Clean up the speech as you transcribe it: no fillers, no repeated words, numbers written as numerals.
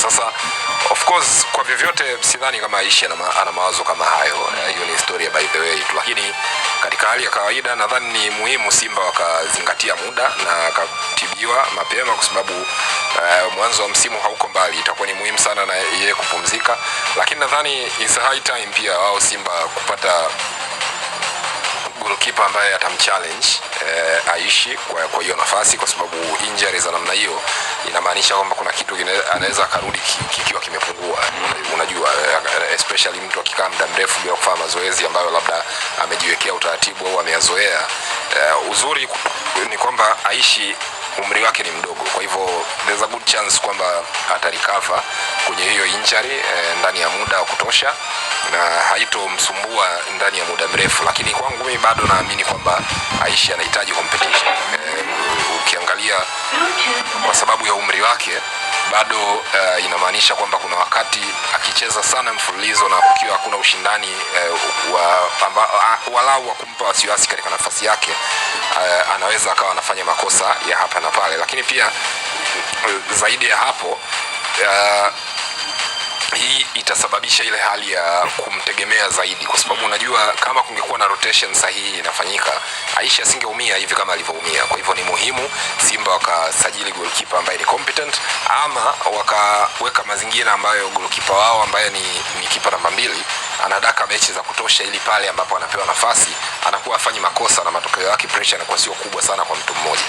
Sasa of course kwa vyovyote sidhani kama Aishi ana mawazo kama hayo. Hiyo ni historia by the way, lakini katika hali ya kawaida nadhani ni muhimu Simba wakazingatia muda na akatibiwa mapema, kwa sababu mwanzo wa msimu hauko mbali. Itakuwa ni muhimu sana na yeye kupumzika, lakini nadhani it's high time pia wao Simba kupata goalkeeper ambaye atamchallenge Aishi kwa hiyo nafasi, kwa sababu injury za namna hiyo inamaanisha kwamba kuna kitu anaweza karudi kikiwa kimepungua. Unajua, especially mtu akikaa muda mrefu bila kufanya mazoezi ambayo labda amejiwekea utaratibu au ameyazoea. Uzuri ni kwamba Aishi umri wake ni mdogo, kwa hivyo there's a good chance kwamba atarecover kwenye hiyo injury ndani ya muda wa kutosha na haitomsumbua ndani ya muda mrefu. Lakini kwangu mimi bado naamini kwamba Aishi anahitaji competition. Ukiangalia kwa sababu ya umri wake bado inamaanisha kwamba kuna wakati akicheza sana mfululizo na kukiwa hakuna ushindani walau wa kumpa wasiwasi katika nafasi yake, anaweza akawa anafanya makosa ya hapa na pale. Lakini pia zaidi ya hapo, hii itasababisha ile hali ya kumtegemea zaidi, kwa sababu unajua kama kungekuwa na rotation sahihi inafanyika, Aishi asingeumia hivi kama alivyoumia. Kwa hivyo ni muhimu Simba wakasajili goalkeeper ambaye ni competent, ama wakaweka mazingira ambayo goalkeeper wao ambaye ni kipa namba 2 anadaka mechi za kutosha, ili pale ambapo anapewa nafasi anakuwa afanyi makosa na matokeo yake pressure inakuwa sio kubwa sana kwa mtu mmoja.